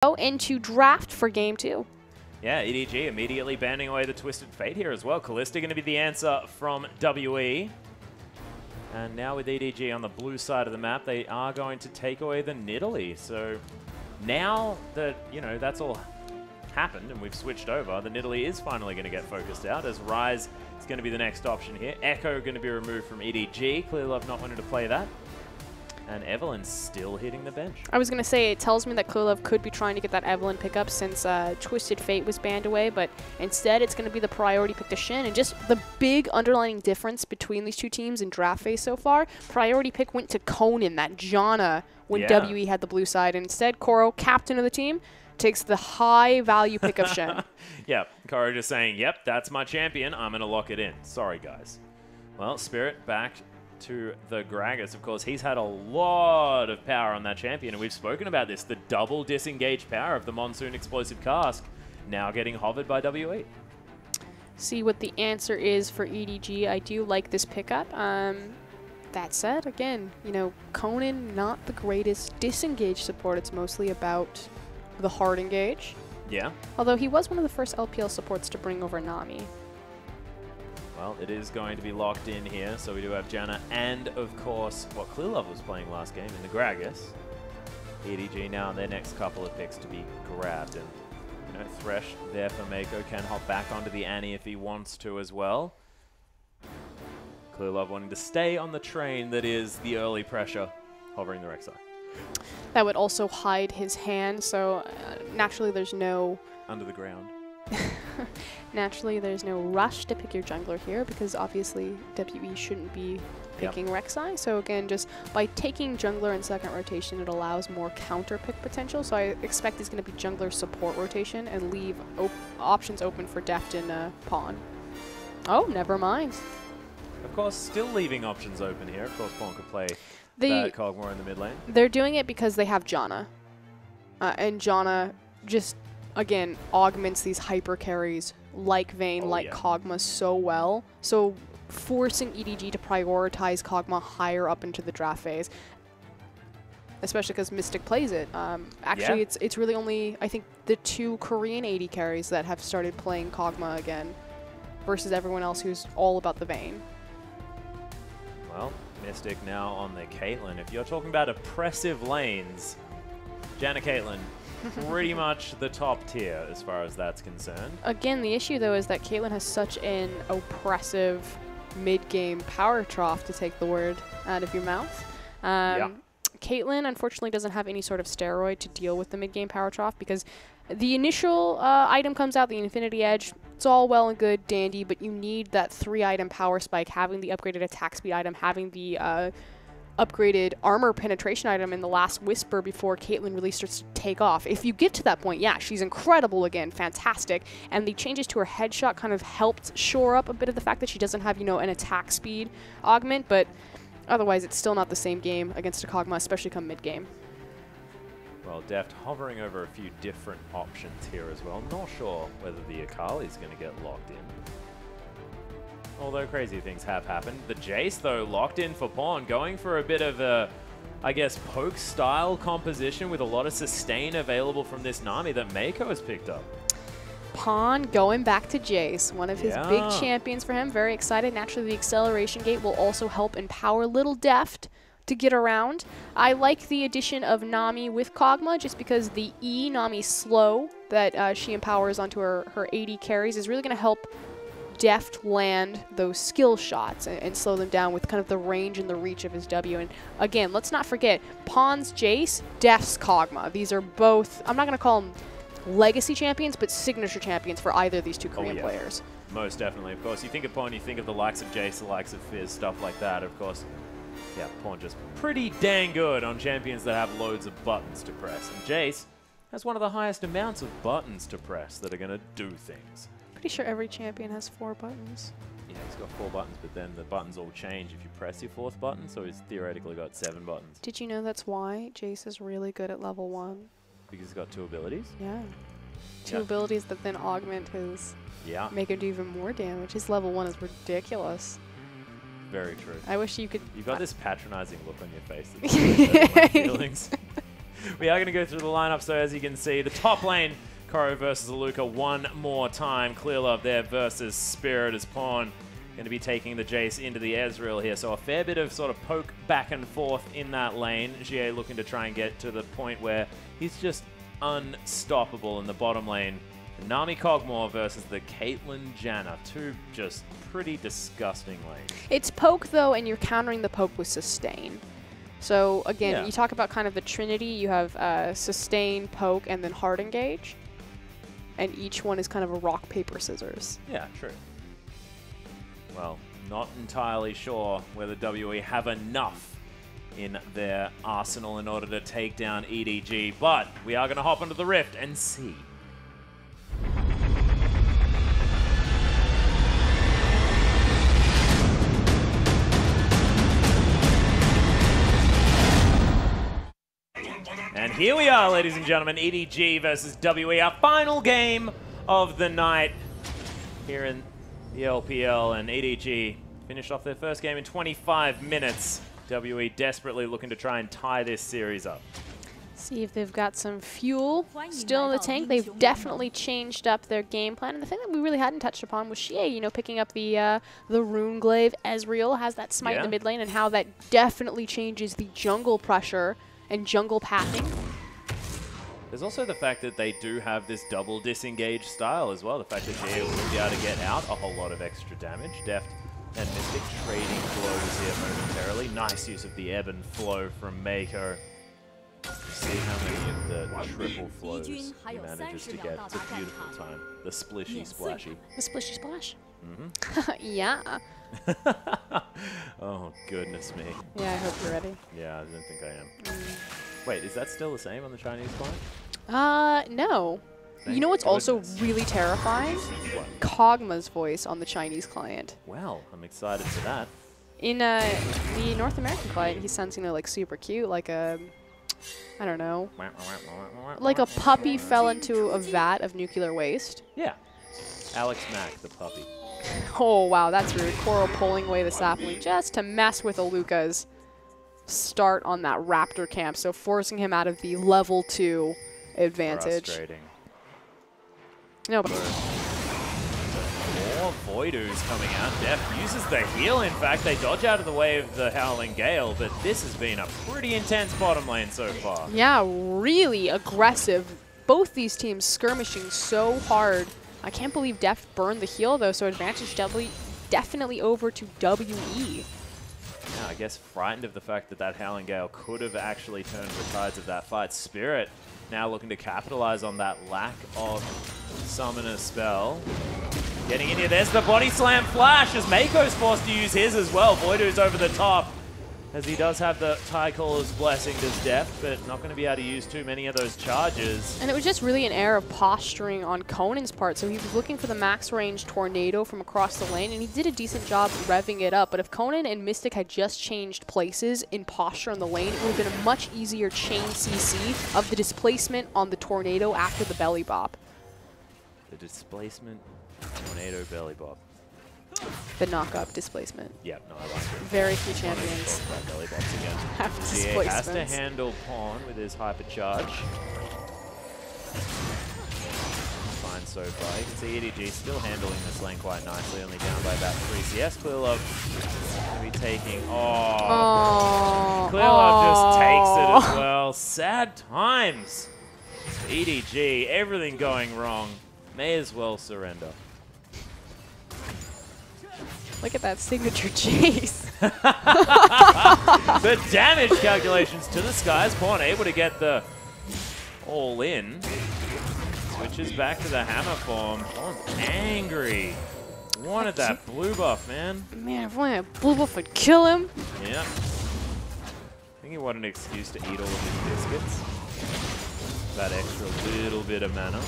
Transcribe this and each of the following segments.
Go into draft for game 2. Yeah, EDG immediately banding away the Twisted Fate here as well. Callista going to be the answer from WE. And now with EDG on the blue side of the map, they are going to take away the Nidalee. So now that, you know, that's all happened and we've switched over, the Nidalee is finally going to get focused out as Ryze is going to be the next option here. Echo going to be removed from EDG. Clearly Love not wanting to play that. And Evelyn's still hitting the bench. I was going to say, it tells me that Clearlove could be trying to get that Evelyn pickup since Twisted Fate was banned away, but instead it's going to be the priority pick to Shin. And just the big underlying difference between these two teams in draft phase so far, priority pick went to Conan, that Janna, when WE had the blue side. And instead, Koro, captain of the team, takes the high value pick of Shin. Yep, Koro just saying, yep, that's my champion. I'm going to lock it in. Sorry, guys. Well, Spirit back to the Gragas. Of course, he's had a lot of power on that champion, and we've spoken about this, the double disengage power of the Monsoon Explosive Cask, now getting hovered by WE. See what the answer is for EDG. I do like this pickup. That said, again, you know, Conan, not the greatest disengage support. It's mostly about the hard engage. Yeah. Although he was one of the first LPL supports to bring over Nami. Well, it is going to be locked in here, so we do have Janna and, of course, what Clearlove was playing last game in the Gragas. EDG now their next couple of picks to be grabbed, and, you know, Thresh there for Mako can hop back onto the Annie if he wants to as well. Clearlove wanting to stay on the train that is the early pressure, hovering the Rek'Sai. That would also hide his hand, so naturally there's no... Under the ground. Naturally, there's no rush to pick your jungler here because obviously WE shouldn't be picking Rek'Sai. So again, just by taking jungler in second rotation, it allows more counter pick potential. So I expect it's going to be jungler support rotation and leave options open for Deft and Pawn. Oh, never mind. Of course, still leaving options open here. Of course, Pawn could play that Kog'Maw in the mid lane. They're doing it because they have Janna. And Janna just, again, augments these hyper carries like Vayne, Kog'Maw so well. So forcing EDG to prioritize Kog'Maw higher up into the draft phase, especially because Mystic plays it. Actually, it's really only, I think, the 2 Korean AD carries that have started playing Kog'Maw again versus everyone else who's all about the Vayne. Well, Mystic now on the Caitlyn. If you're talking about oppressive lanes, Janna Caitlyn, pretty much the top tier as far as that's concerned. Again, the issue though is that Caitlyn has such an oppressive mid-game power trough, to take the word out of your mouth. Caitlyn unfortunately doesn't have any sort of steroid to deal with the mid-game power trough because the initial item comes out, the Infinity Edge. It's all well and good, dandy, but you need that 3-item power spike, having the upgraded attack speed item, having the upgraded armor penetration item in the last Whisper before Caitlyn really starts to take off. If you get to that point, yeah, she's incredible again, fantastic, and the changes to her headshot kind of helped shore up a bit of the fact that she doesn't have, you know, an attack speed augment, but otherwise it's still not the same game against a Kog'Maw, especially come mid-game. Well, Deft hovering over a few different options here as well. Not sure whether the Akali's going to get locked in. Although crazy things have happened. The Jace, though, locked in for Pawn, going for a bit of a, I guess, poke-style composition with a lot of sustain available from this Nami that Mako has picked up. Pawn going back to Jace, one of his big champions for him. Very excited. Naturally, the acceleration gate will also help empower little Deft to get around. I like the addition of Nami with Kog'Maw just because the Nami slow that she empowers onto her AD carries is really going to help Deft land those skill shots and slow them down with kind of the range and the reach of his W. And again, let's not forget, Pawn's Jace, Deft's Kog'Maw. These are both, I'm not going to call them legacy champions, but signature champions for either of these 2 Korean players. Most definitely. Of course, you think of Pawn, you think of the likes of Jace, the likes of Fizz, stuff like that. Of course, yeah, Pawn just pretty dang good on champions that have loads of buttons to press. And Jace has one of the highest amounts of buttons to press that are going to do things. Pretty sure every champion has 4 buttons. Yeah, he's got 4 buttons, but then the buttons all change if you press your 4th button, so he's theoretically got 7 buttons. Did you know that's why Jace is really good at level 1? Because he's got 2 abilities? Yeah. 2 abilities that then augment his... make him do even more damage. His level 1 is ridiculous. Very true. I wish you could... You've got this patronizing look on your face. That's my feelings. We are going to go through the lineup, so as you can see, the top lane, Koro versus Aluka one more time. Clear Love there versus Spirit as Pawn. Going to be taking the Jace into the Ezreal here, so a fair bit of sort of poke back and forth in that lane. GA looking to try and get to the point where he's just unstoppable in the bottom lane. Nami Kog'Maw versus the Caitlyn Janna. Two just pretty disgusting lanes. It's poke, though, and you're countering the poke with sustain. So, again, you talk about kind of the trinity. You have sustain, poke, and then hard engage. And each one is kind of a rock, paper, scissors. Yeah, true. Well, not entirely sure whether WE have enough in their arsenal in order to take down EDG, but we are going to hop onto the Rift and see. And here we are, ladies and gentlemen, EDG versus WE, our final game of the night here in the LPL, and EDG finished off their first game in 25 minutes. WE desperately looking to try and tie this series up. See if they've got some fuel still in the tank. They've definitely changed up their game plan. And the thing that we really hadn't touched upon was Xie, you know, picking up the Rune Glaive. Ezreal has that smite in the mid lane, and how that definitely changes the jungle pressure and jungle pathing. There's also the fact that they do have this double disengage style as well. The fact that Xie will be able to get out a whole lot of extra damage. Deft and Mystic trading blows here momentarily. Nice use of the ebb and flow from Mako. See how many of the triple flows he manages to get. It's a beautiful time. The splishy splashy. The splishy splash. Mm-hmm. Yeah. Oh, goodness me. Yeah, I hope you're ready. Yeah, I don't think I am. Wait, is that still the same on the Chinese client? No. Thank you know what's goodness. also really terrifying? What? Kog'Maw's voice on the Chinese client. Well, I'm excited for that. In the North American client, he sounds, you know, like super cute, like a, I don't know, like a puppy fell into a vat of nuclear waste. Yeah. Alex Mack, the puppy. Oh, wow, that's rude. Coral pulling away the sapling just to mess with Aluka's start on that Raptor camp, so forcing him out of the level 2 advantage. Frustrating. No, but more Voidoos coming out. Def uses the heal. In fact, they dodge out of the way of the Howling Gale, but this has been a pretty intense bottom lane so far. Yeah, really aggressive. Both these teams skirmishing so hard. I can't believe Def burned the heal, though, so advantage definitely over to WE. Yeah, I guess frightened of the fact that that Howling Gale could have actually turned the tides of that fight. Spirit now looking to capitalize on that lack of Summoner spell. Getting in here, there's the Body Slam flash as Mako's forced to use his as well. Voidoo's over the top as he does have the Tie Caller's Blessing to Deft, but not going to be able to use too many of those charges. And it was just really an error of posturing on Conan's part, so he was looking for the max range tornado from across the lane, and he did a decent job revving it up, but if Conan and Mystic had just changed places in posture on the lane, it would have been a much easier chain CC of the displacement on the tornado after the belly bop. The displacement tornado belly bop. The knock-up displacement. Yep, no, I like it. Very few champions belly bops again. have GA has to displacements. handle Pawn with his hyper charge. Fine so far. You can see EDG still handling this lane quite nicely, only down by about 3 CS. Clearlove going to be taking. Oh, Clearlove just takes it as well. Sad times. EDG, everything going wrong. May as well surrender. Look at that signature chase. The damage calculations to the skies. Pawn able to get the all in. Switches back to the hammer form. Pawn's angry. Wanted that blue buff, man. Man, if only a blue buff would kill him. Yeah. I think he wanted an excuse to eat all of his biscuits. That extra little bit of mana.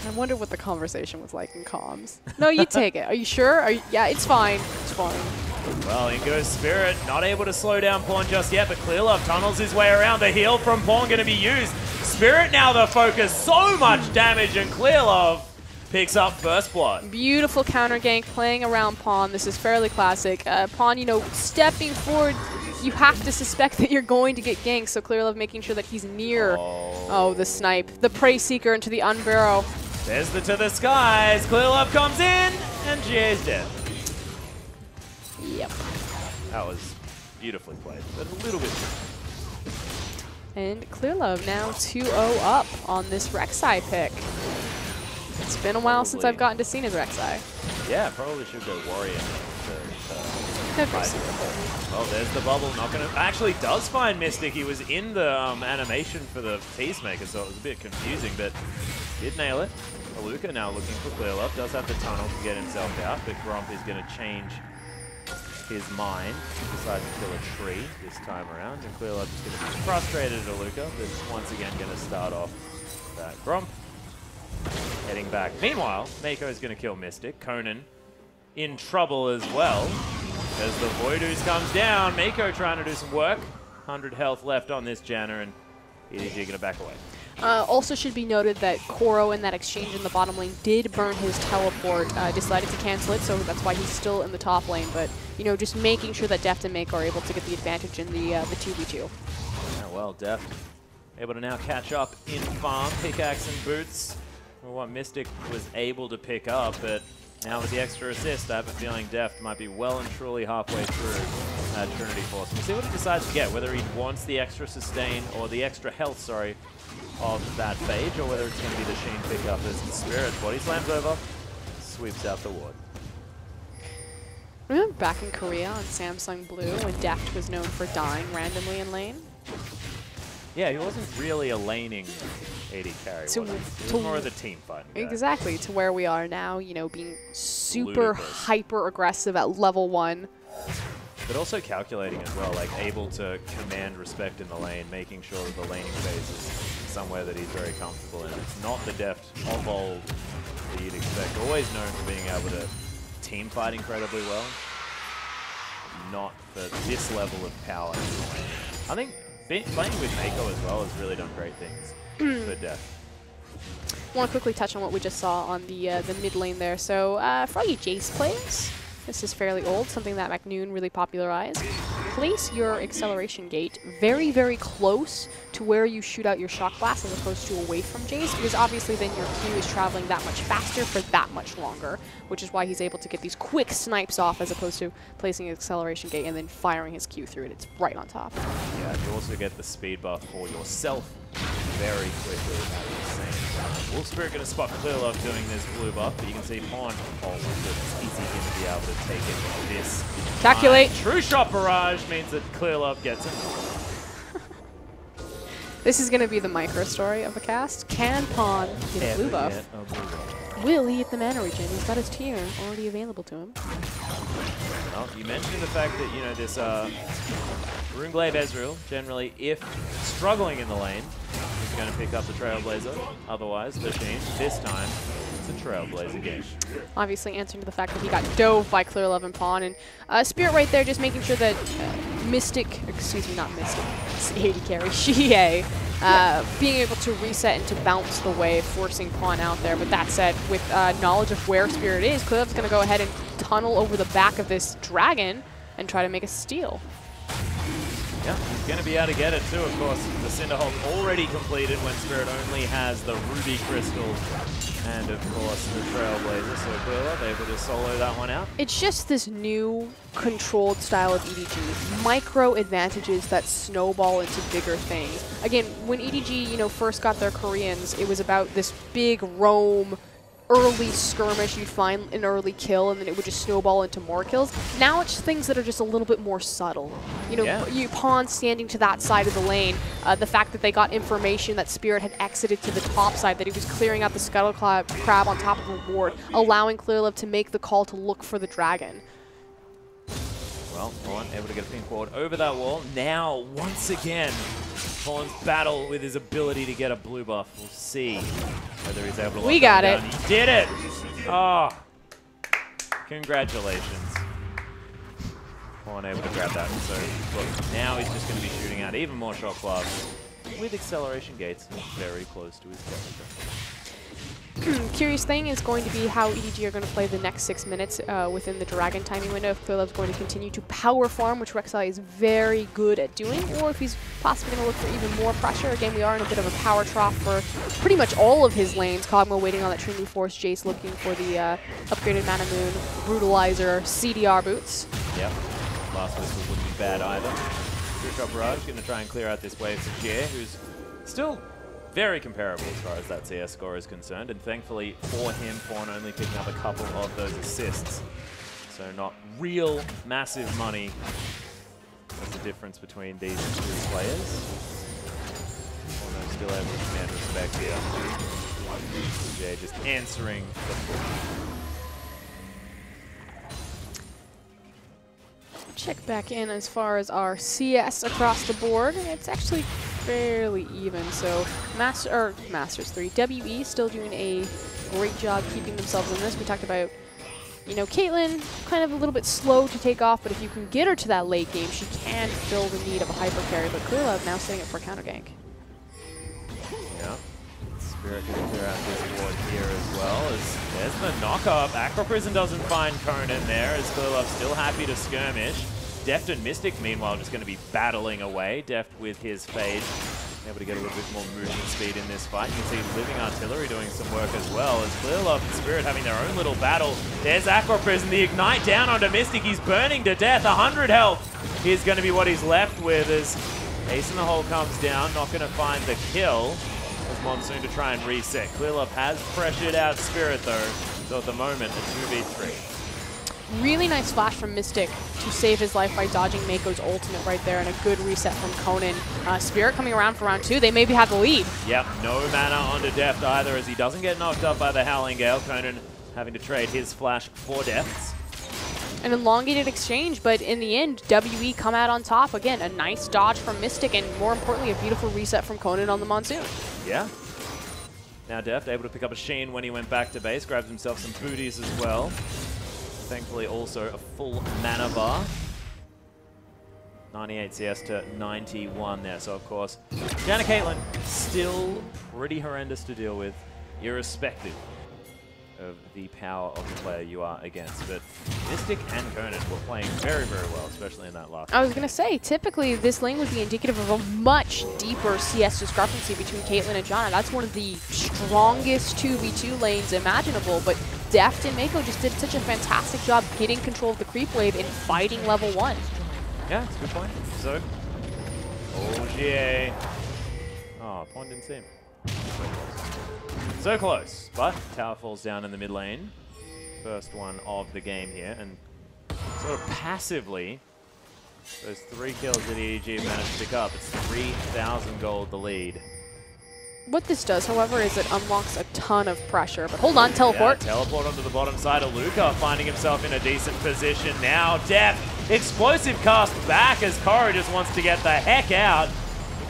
I wonder what the conversation was like in comms. No, you take it. Are you sure? Yeah, it's fine. It's fine. Well, in goes Spirit. Not able to slow down Pawn just yet, but Clearlove tunnels his way around. The heal from Pawn going to be used. Spirit now the focus. So much damage, and Clearlove picks up first blood. Beautiful counter gank playing around Pawn. This is fairly classic. Pawn, you know, stepping forward, you have to suspect that you're going to get ganked, so Clearlove making sure that he's near. Oh, the snipe. The Prey Seeker into the Unbarrow. There's the to the skies. Clearlove comes in, and GA's dead. Yep. That was beautifully played, but a little bit tricky. And Clearlove now 2-0 up on this Rek'Sai pick. It's been a while since I've gotten to see his Rek'Sai. Yeah, probably should go Warrior. Oh, there's the bubble. Not gonna. Actually, does find Mystic. He was in the animation for the Peacemaker, so it was a bit confusing, but did nail it. Aluka now looking for Clearlove. Does have the tunnel to get himself out, but Gromp is going to change his mind. Decides to kill a tree this time around, and Clearlove is going to be frustrated at Aluka, but once again going to start off that Gromp. Heading back. Meanwhile, Mako is going to kill Mystic. Conan in trouble as well. As the Voidoos comes down, Mako trying to do some work. 100 health left on this Janna, and EDG going to back away. Also should be noted that Koro in that exchange in the bottom lane did burn his teleport, decided to cancel it, so that's why he's still in the top lane. But, you know, just making sure that Deft and Mako are able to get the advantage in the 2v2. Yeah, well, Deft able to now catch up in farm, pickaxe and boots. Well, what Mystic was able to pick up, but now with the extra assist, I have a feeling Deft might be well and truly halfway through that Trinity Force. We'll see what he decides to get, whether he wants the extra sustain, or the extra health, sorry, of that Phage, or whether it's going to be the Sheen pickup as the Spirit body slams over, sweeps out the ward. Remember back in Korea on Samsung Blue when Deft was known for dying randomly in lane? Yeah, he wasn't really a laning AD carry, he was more of the team fighting guy. Exactly, to where we are now, you know, being super hyper aggressive at level 1. But also calculating as well, like able to command respect in the lane, making sure that the laning phase is somewhere that he's very comfortable in. It's not the Deft of old that you'd expect. Always known for being able to team fight incredibly well. Not for this level of power in the lane. I think playing with Mako as well has really done great things for Deft. I want to quickly touch on what we just saw on the mid lane there. So for all you Jace players, this is fairly old, something that McNoon really popularized. Place your acceleration gate very, very close to where you shoot out your shock blast as opposed to away from Jace, because obviously then your Q is traveling that much faster for that much longer, which is why he's able to get these quick snipes off as opposed to placing an acceleration gate and then firing his Q through it. It's right on top. Yeah, you also get the speed buff for yourself very quickly at the same time. Wolf Spirit going to spot Clearlove doing this blue buff, but you can see Pawn, oh my goodness, easy going to be able to take it this Calculate. True Shot Barrage means that Clearlove gets it. This is going to be the micro story of the cast. Can Pawn get a blue buff? Will he get the mana regen? He's got his tier already available to him. Well, you mentioned the fact that, you know, this Runeglaive Ezreal, generally, if struggling in the lane, is going to pick up the Trailblazer. Otherwise, the Sheen, this time, it's a Trailblazer game. Obviously answering to the fact that he got dove by Clearlove and Pawn. And Spirit right there just making sure that Mystic, excuse me, not Mystic, it's AD carry, Xie, being able to reset and to bounce the way, forcing Pawn out there. But that said, with knowledge of where Spirit is, Clearlove's going to go ahead and tunnel over the back of this dragon and try to make a steal. Yeah, he's going to be able to get it too, of course. The Cinderhulk already completed when Spirit only has the Ruby Crystal and, of course, the Trailblazer. So Clearlove able to solo that one out. It's just this new controlled style of EDG. Micro advantages that snowball into bigger things. Again, when EDG, you know, first got their Koreans, it was about this big roam, early skirmish, you'd find an early kill, and then it would just snowball into more kills. Now it's things that are just a little bit more subtle. You know, you Pawn standing to that side of the lane, the fact that they got information that Spirit had exited to the top side, that he was clearing out the Scuttle Crab on top of the ward, allowing Clearlove to make the call to look for the dragon. Well, Pawn able to get a ping forward over that wall. Now, once again, Pawn's battle with his ability to get a blue buff. We'll see whether he's able to lock got him it. down. He did it! Oh, congratulations. Pawn able to grab that. So, look, now he's just going to be shooting out even more shot blasts with acceleration gates very close to his character. curious thing is going to be how EDG are going to play the next 6 minutes within the Dragon timing window. If Clearlove's going to continue to power farm, which Rek'Sai is very good at doing, or if he's possibly going to look for even more pressure. Again, we are in a bit of a power trough for pretty much all of his lanes. Kog'Maw waiting on that Trinity Force, Jace looking for the upgraded Mana Moon, Brutalizer, CDR boots. Yep, last whistle wouldn't be bad either. True Barrage going to try and clear out this wave to Jia, who's still very comparable as far as that CS score is concerned, and thankfully for him, Fawn only picking up a couple of those assists. So not real massive money. That's the difference between these two players. Fawn still able to command respect here. Jay just answering the push. Check back in as far as our CS across the board. It's actually fairly even. So Masters 3, WE still doing a great job keeping themselves in this. We talked about, you know, Caitlyn kind of a little bit slow to take off, but if you can get her to that late game, she can fill the need of a hyper carry. But Clearlove now setting it for a counter gank. Yeah. Spirit can clear out this board here as well. As there's the knock-up. Acro Prison doesn't find Conan there, as Clearlove still happy to skirmish. Deft and Mystic, meanwhile, just going to be battling away. Deft with his Fade, able to get a little bit more movement speed in this fight. You can see Living Artillery doing some work as well, as Clearlove and Spirit having their own little battle. There's Acro Prison, the Ignite down onto Mystic. He's burning to death. 100 health is going to be what he's left with, as Ace in the Hole comes down. Not going to find the kill. As Monsoon to try and reset. Clearlove has pressured out Spirit though, so at the moment a 2v3. Really nice flash from Mystic to save his life by dodging Mako's ultimate right there, and a good reset from Conan. Spirit coming around for round 2, they maybe have the lead. Yep, no mana onto Deft either, as he doesn't get knocked up by the Howling Gale. Conan having to trade his flash for Deft's. An elongated exchange, but in the end, WE come out on top. Again, a nice dodge from Mystic, and more importantly, a beautiful reset from Conan on the Monsoon. Yeah. Now Deft able to pick up a Sheen when he went back to base, grabs himself some booties as well. Thankfully also a full mana bar. 98 CS to 91 there, so of course, Janet Caitlyn still pretty horrendous to deal with, irrespective of the power of the player you are against. But Mystic and Conan were playing very, very well, especially in that last I was going to say, typically this lane would be indicative of a much deeper CS discrepancy between Caitlyn and Janna. That's one of the strongest 2v2 lanes imaginable, but Deft and Mako just did such a fantastic job getting control of the creep wave and fighting level 1. Yeah, that's a good point. So, GA. Oh, Pond didn't see him. So close, but tower falls down in the mid lane. First one of the game here, and sort of passively, those 3 kills that EDG managed to pick up. It's 3,000 gold the lead. What this does, however, is it unlocks a ton of pressure. But hold on, teleport. Yeah, teleport onto the bottom side of Luca, finding himself in a decent position now. Deft, explosive cast back as Koro just wants to get the heck out.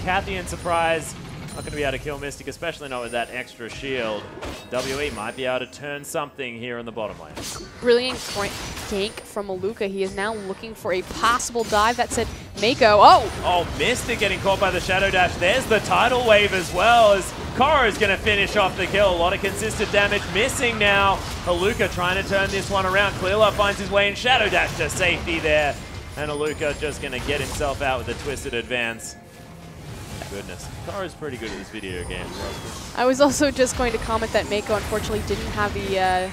Cathian surprise. Not going to be able to kill Mystic, especially not with that extra shield. WE might be able to turn something here in the bottom lane. Brilliant gank from Maluka. He is now looking for a possible dive. That said, Mako. Oh, Mystic getting caught by the Shadow Dash. There's the tidal wave as well, as Koro's going to finish off the kill. A lot of consistent damage missing now. Maluka trying to turn this one around. Clearlove finds his way in Shadow Dash to safety there. And Maluka just going to get himself out with a twisted advance. Goodness. Koro's pretty good at this video game. I was also just going to comment that Mako unfortunately didn't have the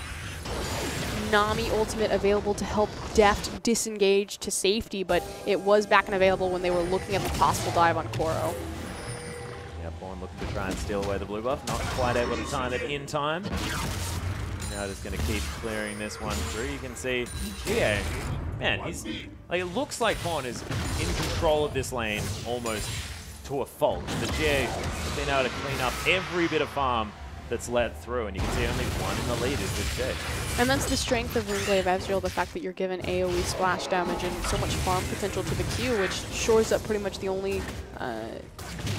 Nami ultimate available to help Deft disengage to safety, but it was back and available when they were looking at the possible dive on Koro. Yeah, Born looking to try and steal away the blue buff. Not quite able to time it in time. Now just going to keep clearing this one through. You can see, yeah, man, he's like, it looks like Born is in control of this lane almost to a fault. The GA has been able to clean up every bit of farm that's let through, and you can see only one in the lead is with Jay. And that's the strength of Runeblade of Ezreal, the fact that you're given AoE splash damage and so much farm potential to the Q, which shores up pretty much the only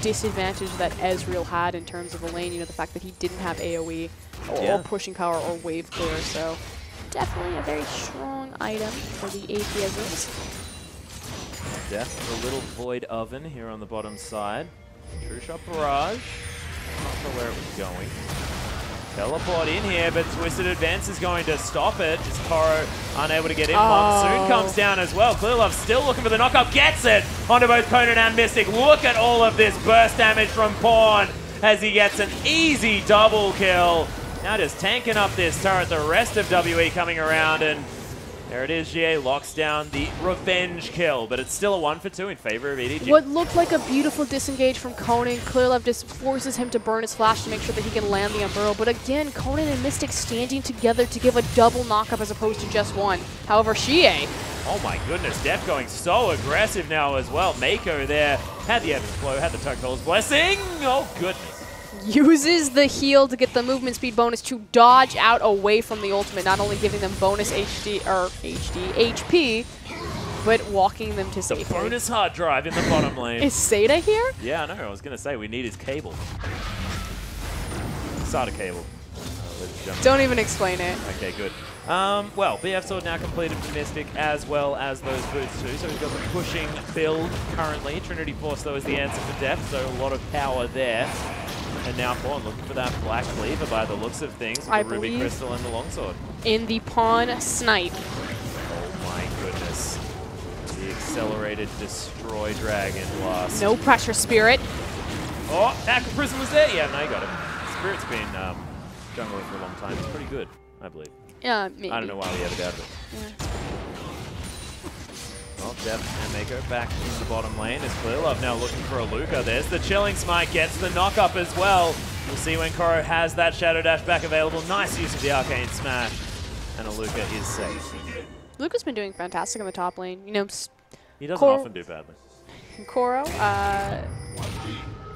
disadvantage that Ezreal had in terms of a lane, you know, the fact that he didn't have AoE or pushing power or wave clear, so definitely a very strong item for the AP Ezreals. Deft, a little Void Oven here on the bottom side. True Shot Barrage. Not sure where it was going. Teleport in here, but Twisted Advance is going to stop it. Is Koro unable to get in? Monsoon comes down as well. Clearlove still looking for the knockup. Gets it onto both Conan and Mystic. Look at all of this burst damage from Pawn as he gets an easy double kill. Now just tanking up this turret. The rest of WE coming around, and there it is. GA locks down the revenge kill, but it's still a 1-for-2 in favor of EDG. What looked like a beautiful disengage from Conan, Clearlove just forces him to burn his flash to make sure that he can land the Unburrow. But again, Conan and Mystic standing together to give a double knockup as opposed to just one. However, GA. Oh my goodness, Def going so aggressive now as well. Mako there had the Evan Flow, had the Tugtell's Blessing. Oh goodness. Uses the heal to get the movement speed bonus to dodge out away from the ultimate, not only giving them bonus HP, but walking them to safety. The bonus hard drive in the bottom lane. Is Seda here? Yeah, I know. I was going to say we need his cable. SATA cable. Don't even explain it. Okay, good. Well, BF Sword now completed for Mystic as well as those boots too. So we've got the pushing build currently. Trinity Force, though, is the answer for Def, so a lot of power there. And now Pawn looking for that Black Cleaver by the looks of things, with the Ruby Crystal and the Longsword. In the Pawn Snipe. Oh my goodness. The accelerated Destroy Dragon Blast. No pressure, Spirit. Oh, Aqua Prism was there. Yeah, no, you got him. Spirit's been jungling for a long time. It's pretty good, I believe. Yeah, maybe. I don't know why we ever doubted it. Yeah. Well, Def and Mako back in the bottom lane as Clearlove now looking for a Luca. There's the Chilling Smite, gets the knock-up as well. We'll see when Koro has that Shadow Dash back available. Nice use of the Arcane Smash. And a Luca is safe. Luca's been doing fantastic in the top lane. You know, he doesn't often do badly. Koro,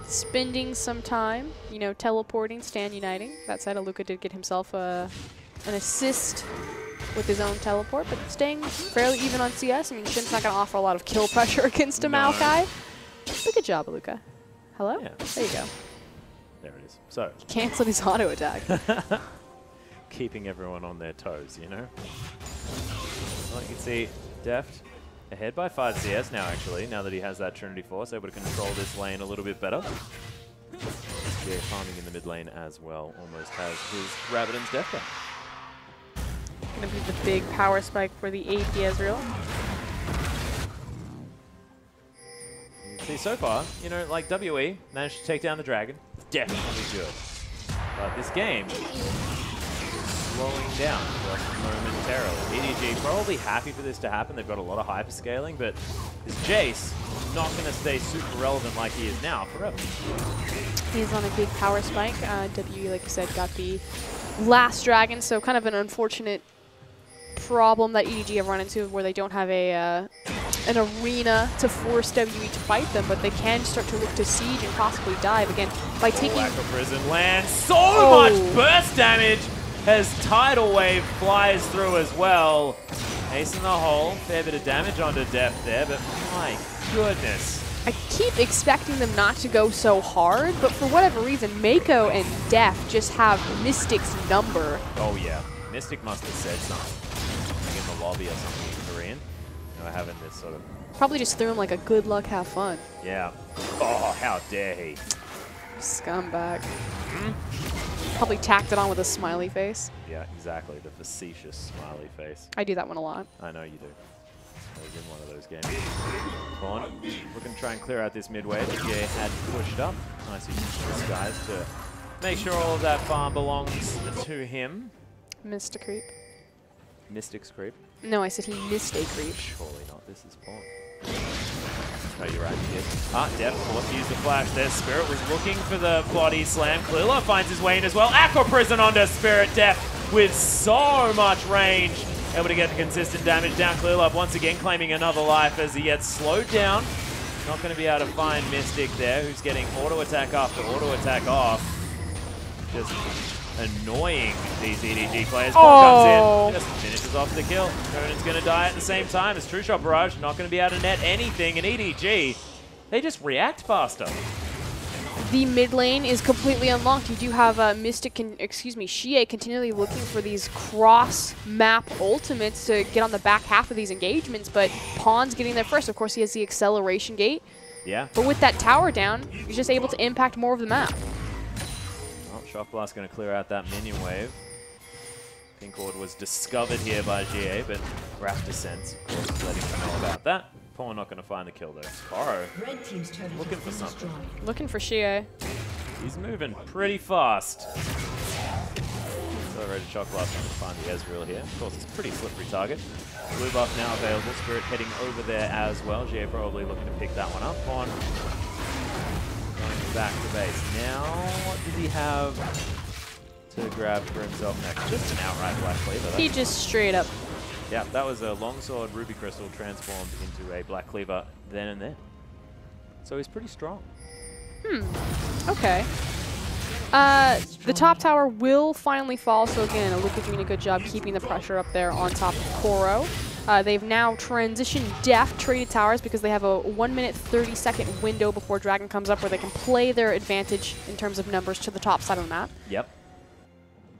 spending some time, you know, teleporting, stand uniting. That said, Luca did get himself an assist with his own teleport, but staying fairly even on CS. I mean, Shin's not going to offer a lot of kill pressure against a Maokai. But good job, Luca. Hello? Yeah. There you go. There it is. So. He canceled his auto attack. Keeping everyone on their toes, you know? Well, you can see Deft ahead by 5 CS now, actually, now that he has that Trinity Force, able to control this lane a little bit better. Yeah, farming in the mid lane as well, almost has his Rabbiden's Death Gun. Gonna be the big power spike for the AP Ezreal. See, so far, you know, like WE managed to take down the dragon. It's definitely good. But this game is slowing down just momentarily. EDG probably happy for this to happen. They've got a lot of hyperscaling, but this Jace not going to stay super relevant like he is now forever. He's on a big power spike. WE, like you said, got the last dragon, so kind of an unfortunate problem that EDG have run into where they don't have a an arena to force WE to fight them, but they can start to look to siege and possibly dive again by taking... Aqua Prison lands so much burst damage as Tidal Wave flies through as well. Ace in the hole, fair bit of damage onto Deft there, but my goodness. I keep expecting them not to go so hard, but for whatever reason, Mako and Def just have Mystic's number. Oh yeah, Mystic must have said something. Like in the lobby or something in Korean. You know, having this sort of... Probably just threw him like a good luck, have fun. Yeah. Oh, how dare he. Scumbag. Probably tacked it on with a smiley face. Yeah, exactly. The facetious smiley face. I do that one a lot. I know you do. I was in one of those games. Vaughn looking to try and clear out this mid wave. GA had pushed up. Nice use of this guys to make sure all of that farm belongs to him. Missed a creep. Mystic's creep. No, I said he missed a creep. Surely not. This is Vaughn. No, you're right. Yes. Def forced to use the flash there. Spirit was looking for the body slam. Clearlove finds his way in as well. Aqua Prison onto Spirit. Def with so much range. Able to get the consistent damage down. Clearlove once again claiming another life as he gets slowed down. Not going to be able to find Mystic there, who's getting auto attack after auto attack off. Just annoying these EDG players. Comes in, just finishes off the kill. Conan's going to die at the same time as True Shot Barrage not going to be able to net anything. And EDG, they just react faster. The mid lane is completely unlocked. You do have Shie continually looking for these cross-map ultimates to get on the back half of these engagements, but Pawn's getting there first. Of course, he has the acceleration gate. Yeah. But with that tower down, he's just able to impact more of the map. Well, Shock Blast going to clear out that minion wave. Pink Orb was discovered here by GA, but Raptor Sense, of course, letting you know about that. Pawn not going to find the kill though. Koro looking for something. Looking for Shie. He's moving pretty fast. Accelerated Shock Blast trying to find the Ezreal here. Of course, it's a pretty slippery target. Blue buff now available. Spirit heading over there as well. GA probably looking to pick that one up. Pawn going back to base. Now, what did he have to grab for himself next? Just an outright Black Cleaver. He just straight up. Yeah, that was a longsword Ruby Crystal transformed into a Black Cleaver then and there. So he's pretty strong. Okay. The top tower will finally fall, so again, Aluka doing a good job keeping the pressure up there on top of Koro. They've now transitioned Deft traded towers because they have a 1 minute 30-second window before Dragon comes up where they can play their advantage in terms of numbers to the top side of the map. Yep.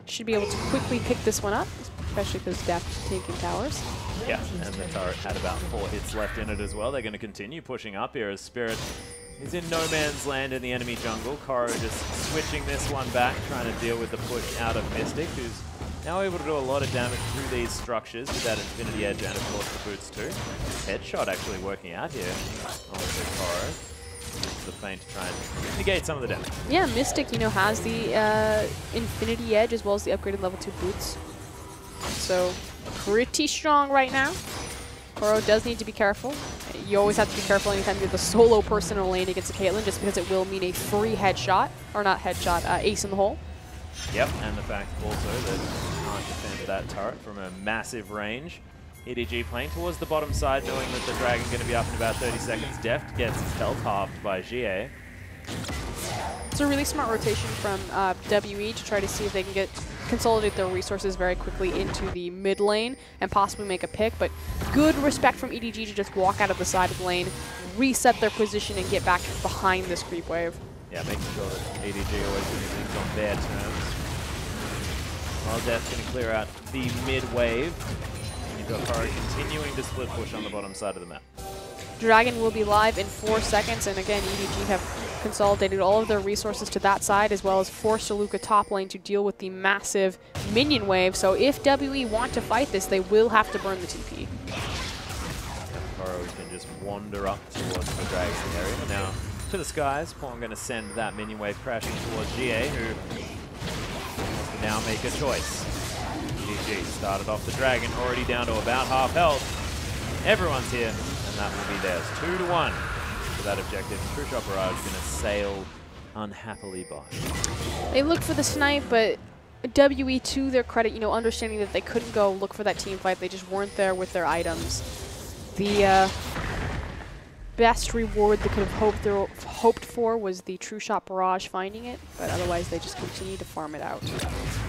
Should be able to quickly pick this one up, especially because Deft is taking towers. Yeah, and the turret had about 4 hits left in it as well. They're going to continue pushing up here as Spirit is in no man's land in the enemy jungle. Koro just switching this one back, trying to deal with the push out of Mystic, who's now able to do a lot of damage through these structures with that Infinity Edge and, of course, the boots too. Headshot actually working out here on Koro. The feint to try and negate some of the damage. Yeah, Mystic, you know, has the Infinity Edge as well as the upgraded level 2 boots. So, pretty strong right now. Koro does need to be careful. You always have to be careful anytime you're the solo person in a lane against a Caitlyn, just because it will mean a free headshot, or not headshot, ace in the hole. Yep, and the fact also that you can't defend that turret from a massive range. EDG playing towards the bottom side, knowing that the Dragon going to be up in about 30 seconds. Deft gets his health halved by GA. It's a really smart rotation from WE to try to see if they can consolidate their resources very quickly into the mid lane and possibly make a pick, but good respect from EDG to just walk out of the side of the lane, reset their position, and get back behind this creep wave. Yeah, making sure that EDG always doing things on their terms. While Deft's going to clear out the mid wave. You've got Koro continuing to split push on the bottom side of the map. Dragon will be live in 4 seconds, and again, EDG have consolidated all of their resources to that side, as well as forced Aluka top lane to deal with the massive minion wave. So if WE want to fight this, they will have to burn the TP. Koro can just wander up towards the Dragon's area. Now, to the skies, Pawn going to send that minion wave crashing towards GA, who wants to now make a choice. EDG started off the Dragon, already down to about half health. Everyone's here, and that will be theirs. 2-1 for that objective. True Shot Barrage going to sail unhappily by. They look for the snipe, but WE, to their credit, you know, understanding that they couldn't go look for that team fight, they just weren't there with their items. The best reward they could have hoped for was the True Shot Barrage finding it, but otherwise they just continue to farm it out.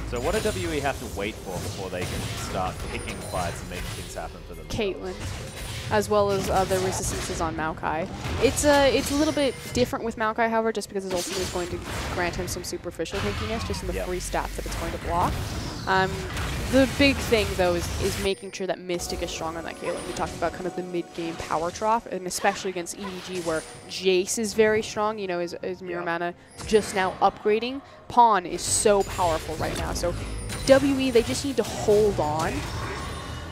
So what do WE have to wait for before they can start picking fights and making things happen for them? Caitlyn, as well as the resistances on Maokai. It's a little bit different with Maokai, however, just because his ultimate is going to grant him some superficial tankiness, just in the free stats that it's going to block. The big thing, though, is making sure that Mystic is strong on that Caitlyn. We talked about kind of the mid-game power trough, and especially against EDG, where Jace is very strong, you know, his Mirror Mana just now upgrading. Pawn is so powerful right now. So WE, they just need to hold on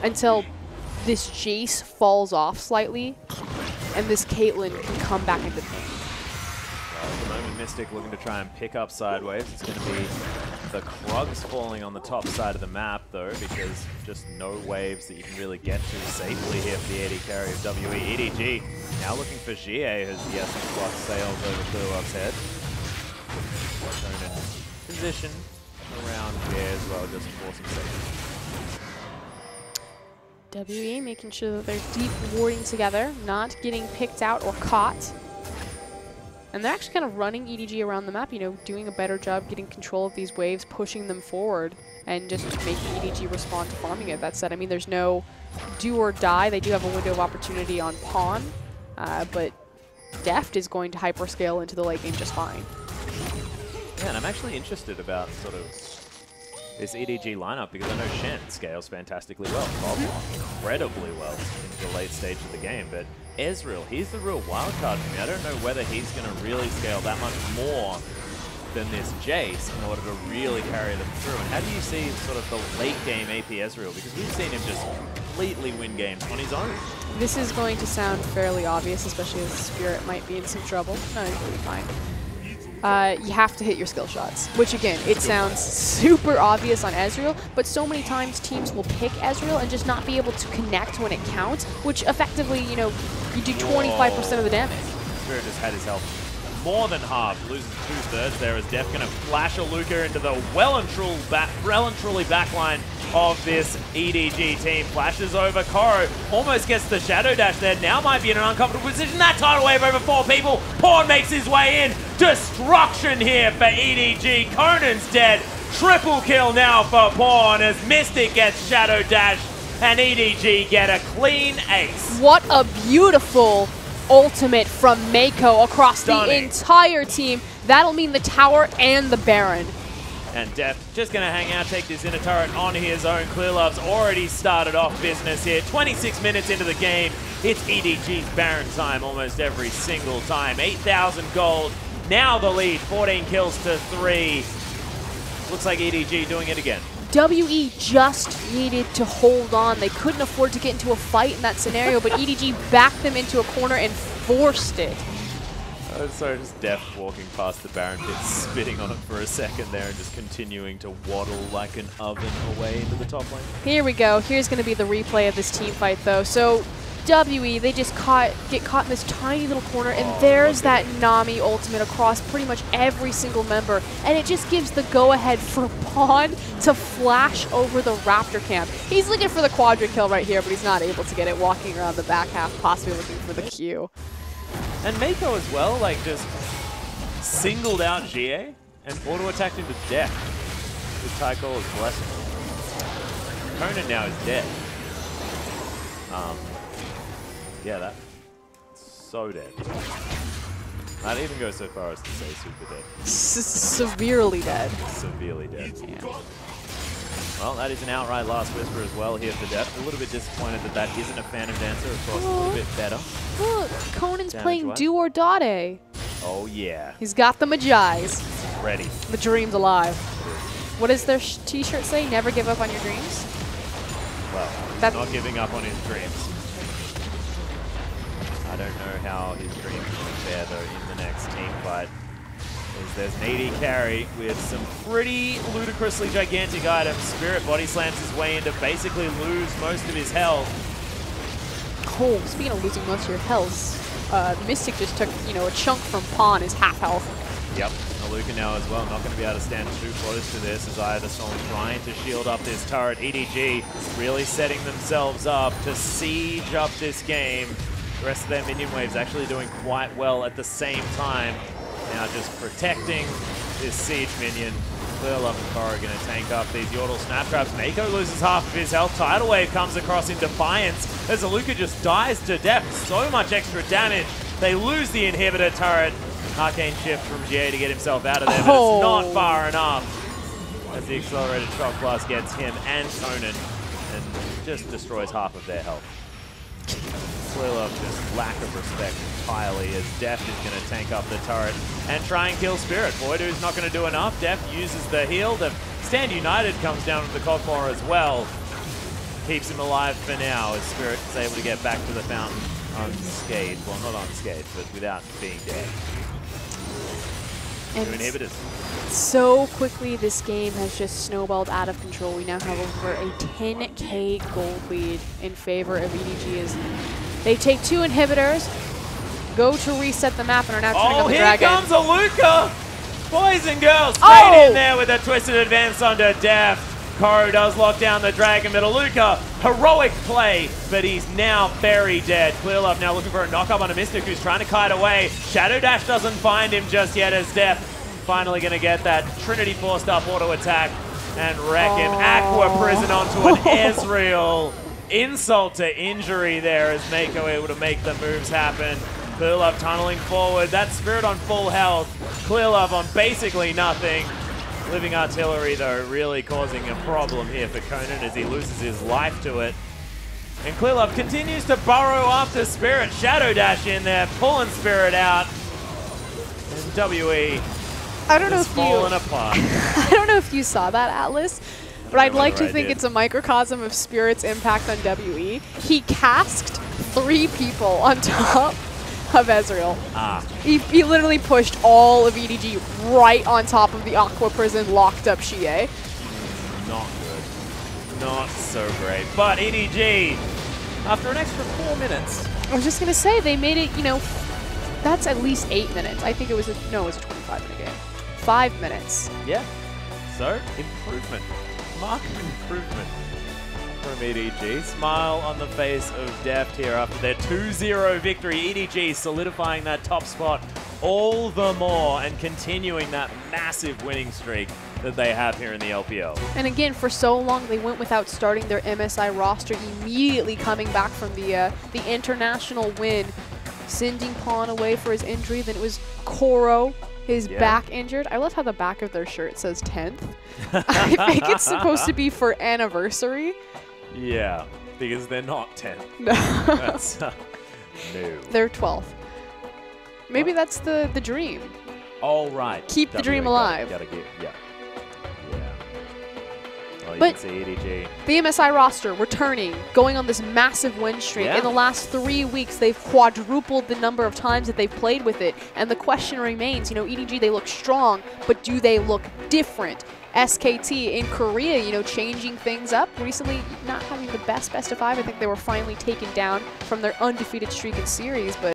until this Jace falls off slightly, and this Caitlyn can come back into the game. Well, at the moment, Mystic looking to try and pick up sideways. It's going to be the Krugs falling on the top side of the map, though, because just no waves that you can really get to safely here for the AD carry of WE. EDG now looking for GA as the Essence Block sails over Clearlove's head. Shown in position around GA as well, just for some safety. WE making sure that they're deep warding together, not getting picked out or caught. And they're actually kind of running EDG around the map, you know, doing a better job getting control of these waves, pushing them forward, and just making EDG respond to farming it. That said, I mean, there's no do or die. They do have a window of opportunity on Pawn, but Deft is going to hyperscale into the late game just fine. Yeah, and I'm actually interested about sort of this EDG lineup because I know Shen scales fantastically well, incredibly well into the late stage of the game, but Ezreal, he's the real wild card for me. I don't know whether he's going to really scale that much more than this Jace in order to really carry them through. And how do you see sort of the late game AP Ezreal? Because we've seen him just completely win games on his own. This is going to sound fairly obvious, especially as Spirit might be in some trouble. No, he's really fine. You have to hit your skill shots, which again, it sounds super obvious on Ezreal, but so many times teams will pick Ezreal and just not be able to connect when it counts, which effectively, you know, you do 25% of the damage. Spirit just had his health more than half, loses 2/3 there as Def gonna flash a Luca into the well and truly backline of this EDG team. Flashes over Koro, almost gets the Shadow Dash there, now might be in an uncomfortable position. That tidal wave over 4 people, Pawn makes his way in. Destruction here for EDG, Conan's dead. Triple kill now for Pawn as Mystic gets Shadow Dash and EDG get a clean ace. What a beautiful ultimate from Mako across the entire team. That'll mean the tower and the Baron. And Def just going to hang out, take this inner turret on his own. Clearlove's already started off business here. 26 minutes into the game, it's EDG's Baron time almost every single time. 8,000 gold, now the lead, 14 kills to 3. Looks like EDG doing it again. WE just needed to hold on. They couldn't afford to get into a fight in that scenario, but EDG backed them into a corner and forced it. So just Def walking past the Baron pit, spitting on it for a second there and just continuing to waddle like an oven away into the top lane. Here we go. Here's going to be the replay of this team fight, though. So WE, they just get caught in this tiny little corner, and there's that Nami ultimate across pretty much every single member, and it just gives the go-ahead for Pawn to flash over the Raptor camp. He's looking for the quadra kill right here, but he's not able to get it, walking around the back half, possibly looking for the Q. And Mako as well, like, just singled out GA and auto-attacked him to death with Tycho's blessing. Conan now is dead. Yeah, that's so dead. I'd even go so far as to say super dead. Severely dead. Severely dead. Yeah. Well, that is an outright last whisper as well here for Def. A little bit disappointed that that isn't a Phantom Dancer. Of course, a little bit better. Look, Conan's playing Do or Die. Oh, yeah. He's got the Magi's. Ready. The dream's alive. What does their t-shirt say? Never give up on your dreams? Well, he's not giving up on his dreams. I don't know how his dreams will fare, though, in the next team fight. There's an AD carry with some pretty ludicrously gigantic items. Spirit body slams his way in to basically lose most of his health. Oh, speaking of losing most of your health, Mystic just took, you know, a chunk from Pawn, his half health. Yep, Luca now as well, not going to be able to stand too close to this as Ida's only trying to shield up this turret. EDG really setting themselves up to siege up this game. The rest of their minion waves actually doing quite well at the same time. Now just protecting this siege minion. Clearlove and Koro are going to tank up these Yordle snap traps. Mako loses half of his health. Tidal Wave comes across in defiance as Luca just dies to death. So much extra damage. They lose the inhibitor turret. Arcane shift from GA to get himself out of there, but it's not far enough. As the accelerated shock blast gets him and Conan and just destroys half of their health. Clearlove just lack of respect entirely as Def is going to tank up the turret and try and kill Spirit. Voidoo's not going to do enough. Def uses the heal. The Stand United comes down with the Cogmore as well. Keeps him alive for now as Spirit is able to get back to the fountain unscathed. Well, not unscathed, but without being dead. And 2 inhibitors. So quickly this game has just snowballed out of control. We now have over a 10k gold lead in favor of EDG as they take 2 inhibitors, go to reset the map, and are now turning on the dragon. Oh, here comes a Luca! Boys and girls, straight in there with a twisted advance onto Def. Koro does lock down the dragon, but Luca, heroic play, but he's now very dead. Clearlove now looking for a knock-up on a Mystic who's trying to kite away. Shadow Dash doesn't find him just yet as Def finally going to get that Trinity forced up auto attack and wreck him. Aqua Prison onto an Ezreal. Insult to injury there as Mako able to make the moves happen. Clearlove tunneling forward. That Spirit on full health. Clearlove on basically nothing. Living Artillery, though, really causing a problem here for Conan as he loses his life to it. And Clearlove continues to burrow after Spirit. Shadow Dash in there, pulling Spirit out. And WE I don't know It's if falling apart. I don't know if you saw that, Atlas, but I'd like to think did. it's a microcosm of Spirit's impact on WE. He casked 3 people on top of Ezreal. He literally pushed all of EDG right on top of the Aqua Prison locked up Xie. Not good. Not so great. But EDG, after an extra 4 minutes. I was just going to say, they made it, you know, that's at least 8 minutes. I think it was no, it was a 25-minute game. 5 minutes. Yeah. So, improvement. Marked improvement from EDG. Smile on the face of Deft here after their 2-0 victory. EDG solidifying that top spot all the more and continuing that massive winning streak that they have here in the LPL. And again, for so long, they went without starting their MSI roster, immediately coming back from the international win, sending Pawn away for his injury. Then it was Koro, his back injured. I love how the back of their shirt says 10th. I think it's supposed to be for anniversary. Yeah, because they're not 10th. No. That's, no. They're 12th. Maybe that's the dream. All right. Keep the dream alive. Gotta get, yeah. Well, but you can see EDG. The MSI roster returning, going on this massive win streak. Yeah. In the last 3 weeks, they've quadrupled the number of times that they've played with it. And the question remains, you know, EDG, they look strong, but do they look different? SKT in Korea, you know, changing things up. Recently, not having the best of 5. I think they were finally taken down from their undefeated streak in series, but